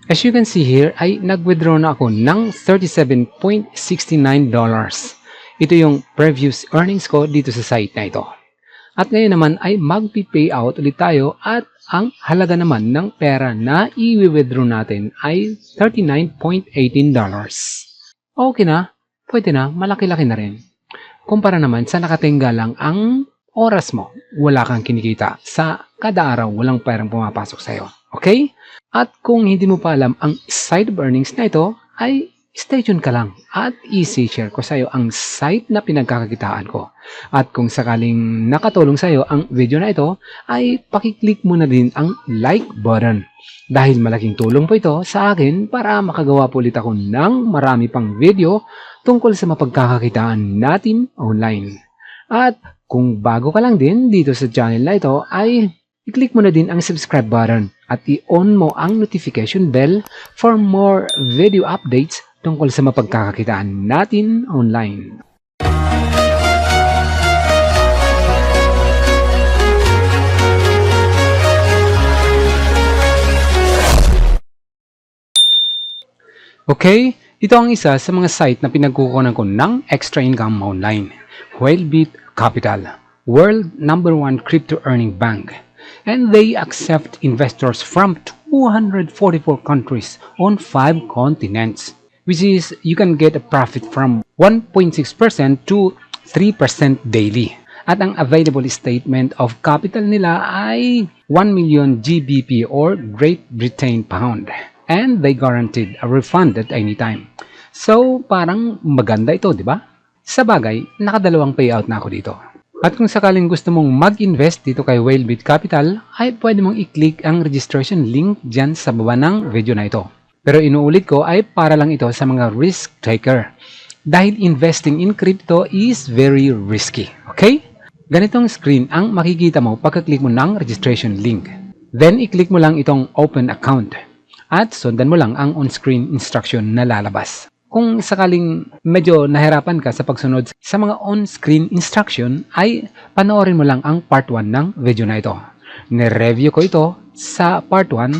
As you can see here, ay nag-withdraw na ako ng $37.69. Ito yung previous earnings ko dito sa site na ito. At ngayon naman ay mag-payout ulit tayo at ang halaga naman ng pera na i-withdraw natin ay $39.18. Okay na, pwede na, malaki-laki na rin. Kumpara naman sa nakatingga lang ang oras mo, wala kang kinikita. Sa kada araw, walang perang pumapasok sa'yo. Okay? At kung hindi mo pa alam ang site of earnings na ito, ay stay tuned ka lang at i-share ko sa iyo ang site na pinagkakakitaan ko. At kung sakaling nakatulong sa iyo ang video na ito, ay pakiclick mo na din ang like button. Dahil malaking tulong po ito sa akin para makagawa po ulit ako ng marami pang video tungkol sa mapagkakakitaan natin online. At kung bago ka lang din dito sa channel na ito, ay i-click mo na din ang subscribe button at i-on mo ang notification bell for more video updates tungkol sa mapagkakakitaan natin online. Okay, ito ang isa sa mga site na pinagkukunan ko ng extra income online. Whalebit Capital, world #1 crypto earning bank. And they accept investors from 244 countries on 5 continents, which is you can get a profit from 1.6% to 3% daily. At ang available statement of capital nila ay 1 million GBP or Great Britain pound. And they guaranteed a refund at any time. So, parang maganda ito, di ba? Sa bagay, nakadalawang payout na ako dito. At kung sakaling gusto mong mag-invest dito kay Whalebit Capital, ay pwede mong i-click ang registration link dyan sa baba ng video na ito. Pero inuulit ko ay para lang ito sa mga risk taker. Dahil investing in crypto is very risky. Okay? Ganitong screen ang makikita mo pagka-click mo ng registration link. Then, i-click mo lang itong open account. At sundan mo lang ang on-screen instruction na lalabas. Kung sakaling medyo nahirapan ka sa pagsunod sa mga on-screen instruction, ay panoorin mo lang ang part 1 ng video na ito. Nireview ko ito sa part 1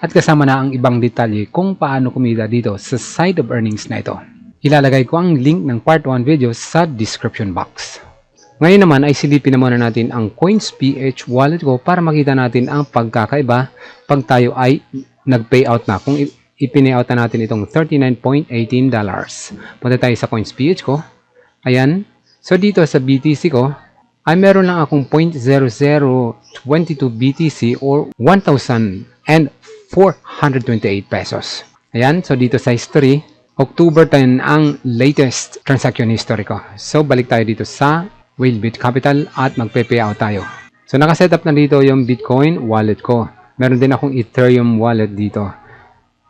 at kasama na ang ibang detalye kung paano kumita dito sa site of earnings na ito. Ilalagay ko ang link ng part 1 video sa description box. Ngayon naman ay silipin na muna natin ang CoinsPH wallet ko para makita natin ang pagkakaiba pag tayo ay nag-payout na. Kung ipineout na natin itong $39.18. Punta tayo sa CoinsPH ko. Ayan. So dito sa BTC ko, ay meron lang akong 0.0022 BTC or 1,428 pesos. Ayan. So dito sa history, October 10 ang latest transaction history ko. So balik tayo dito sa Whalebit Capital at magpe-payout tayo. So nakasetup na dito yung Bitcoin wallet ko. Meron din akong Ethereum wallet dito.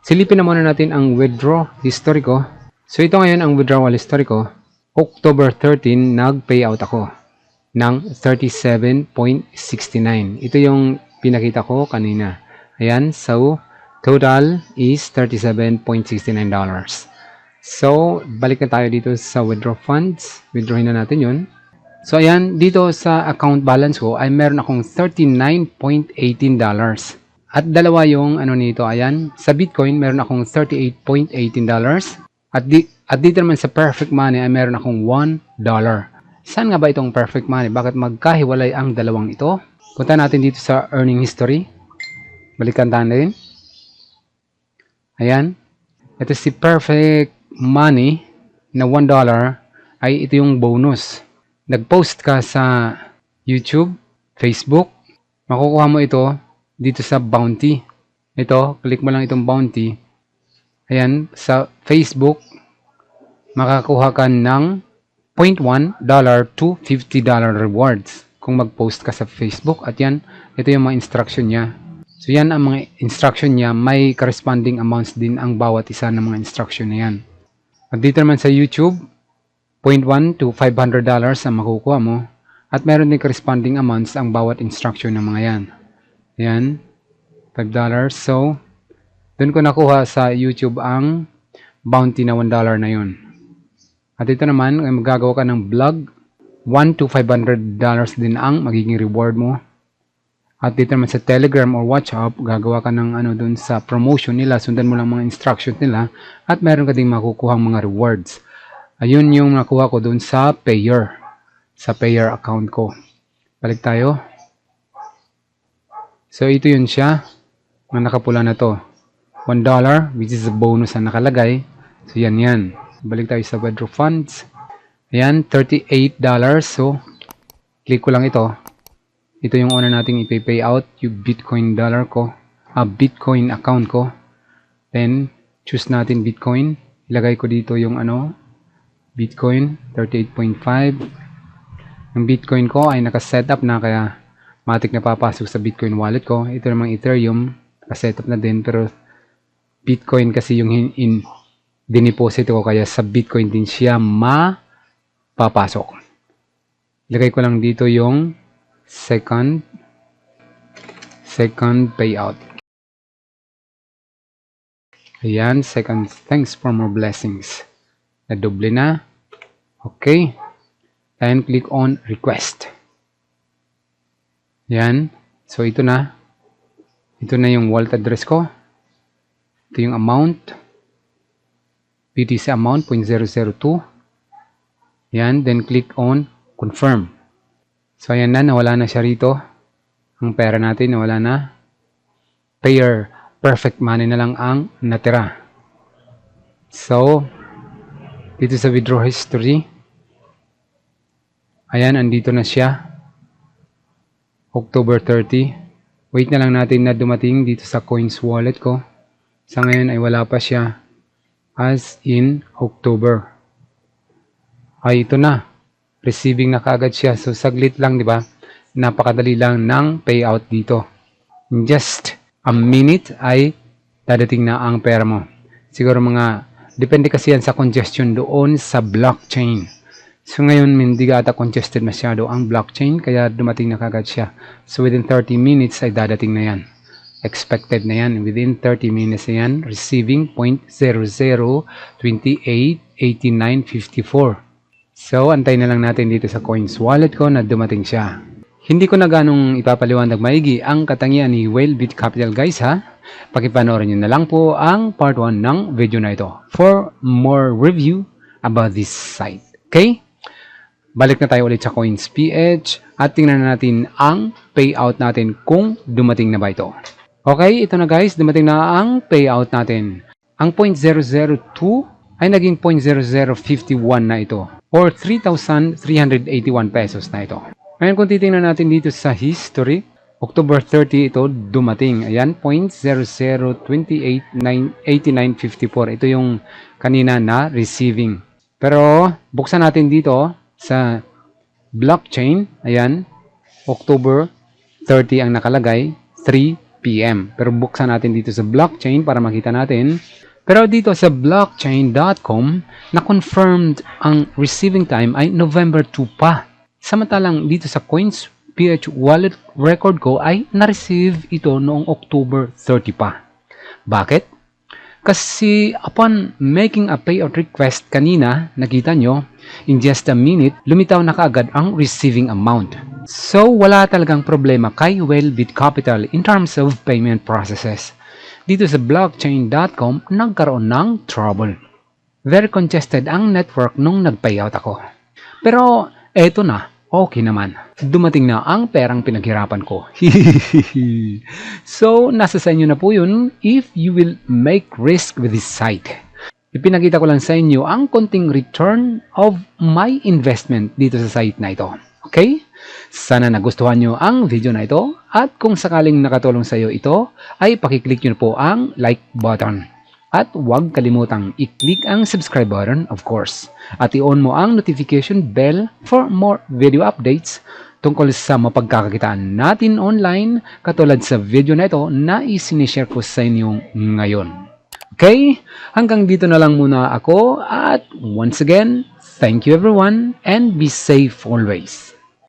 Silipin na muna natin ang withdraw history ko. So ito ngayon ang withdrawal history ko. October 13, nag-payout ako ng 37.69. Ito yung pinakita ko kanina. Ayan, so total is $37.69. So, balik na tayo dito sa withdraw funds. Withdrawin na natin yun. So ayan, dito sa account balance ko ay meron akong $39.18. At dalawa yung ano nito, ayan. Sa Bitcoin meron akong $38.18. At dito naman sa Perfect Money ay meron akong $1. Saan nga ba itong Perfect Money? Bakit magkahiwalay ang dalawang ito? Punta natin dito sa earning history. Balikan tayo din. Ayan. Ito si Perfect Money na $1 ay ito yung bonus. Nag-post ka sa YouTube, Facebook, makukuha mo ito dito sa Bounty. Ito, click mo lang itong Bounty. Ayan, sa Facebook, makakuha ka ng $0.1 to $50 rewards kung mag-post ka sa Facebook. At yan, ito yung mga instruction niya. So yan ang mga instruction niya, may corresponding amounts din ang bawat isa ng mga instruction na yan. At dito naman sa YouTube, $0.1 to $500 ang makukuha mo. At meron din corresponding amounts ang bawat instruction ng mga yan. Ayan. $5. So, doon ko nakuha sa YouTube ang bounty na $1 na yun. At ito naman, magagawa ka ng vlog. $1 to $500 din ang magiging reward mo. At dito naman sa Telegram or WhatsApp, gagawa ka ng ano dun sa promotion nila, sundan mo lang mga instructions nila at meron ka ding makukuhang mga rewards. Ayun yung nakuha ko dun sa Payer account ko. Balik tayo. So ito yun siya, mga nakapula na to. $1 which is a bonus na nakalagay. So yan. Balik tayo sa withdraw funds. Ayan, $38. So click ko lang ito. Ito yung una nating ipay out, yung Bitcoin dollar ko, Bitcoin account ko. Then, choose natin Bitcoin. Ilagay ko dito yung Bitcoin, 38.5. Yung Bitcoin ko ay naka-setup na kaya matik na papasok sa Bitcoin wallet ko. Ito namang Ethereum, naka-setup na din pero Bitcoin kasi yung dineposit ko kaya sa Bitcoin din siya mapapasok. Ilagay ko lang dito yung second payout. Ayan, second, thanks for more blessings. Nadoble na. Okay. And click on request. Ayan. So, ito na. Ito na yung wallet address ko. Ito yung amount. BTC amount, 0.002. Ayan. Then, click on confirm. So, ayan na. Nawala na siya rito. Ang pera natin, nawala na. Payer, perfect money na lang ang natira. So, dito sa withdraw history, ayan, andito na siya. October 30. Wait na lang natin na dumating dito sa coins wallet ko. Sa ngayon ay wala pa siya. As in October. Ay, ito na. Receiving na kaagad siya. So, saglit lang, di ba? Napakadali lang ng payout dito. In just a minute ay dadating na ang pera mo. Siguro depende kasi yan sa congestion doon sa blockchain. So, ngayon, hindi ata congested masyado ang blockchain, kaya dumating na kaagad siya. So, within 30 minutes ay dadating na yan. Expected na yan. Within 30 minutes na yan, receiving 0.00288954. So, antay na lang natin dito sa coins wallet ko na dumating siya. Hindi ko na ganong ipapaliwanag maigi ang katangian ni Whalebit Capital guys ha. Pakipanoorin nyo na lang po ang part 1 ng video na ito for more review about this site. Okay? Balik na tayo ulit sa CoinsPH at tingnan natin ang payout natin kung dumating na ba ito. Okay, ito na guys, dumating na ang payout natin. Ang 0.002 ay naging 0.0051 na ito or 3,381 pesos na ito. Ngayon kung titingnan natin dito sa history, October 30 ito dumating. Ayan, 0.00288954. Ito yung kanina na receiving. Pero buksan natin dito sa blockchain. Ayan, October 30 ang nakalagay, 3 PM. Pero buksan natin dito sa blockchain para makita natin. Pero dito sa blockchain.com, na-confirmed ang receiving time ay November 2 pa. Samantalang dito sa CoinsPH wallet record ko ay na-receive ito noong October 30 pa. Bakit? Kasi upon making a payout request kanina, nakita nyo, in just a minute, lumitaw na kaagad ang receiving amount. So, wala talagang problema kay Whalebit Capital in terms of payment processes. Dito sa blockchain.com, nagkaroon ng trouble. Very congested ang network nung nag-payout ako. Pero, eto na, okay naman. Dumating na ang perang pinaghirapan ko. So, nasa sa inyo na po yun if you will make risk with this site. Ipinakita ko lang sa inyo ang konting return of my investment dito sa site na ito. Okay? Sana nagustuhan nyo ang video na ito at kung sakaling nakatulong sa iyo ito ay pakiclick nyo po ang like button. At huwag kalimutang i-click ang subscribe button of course. At i-on mo ang notification bell for more video updates tungkol sa mapagkakakitaan natin online katulad sa video na ito na isinishare ko sa inyo ngayon. Okay? Hanggang dito na lang muna ako at once again, thank you everyone and be safe always.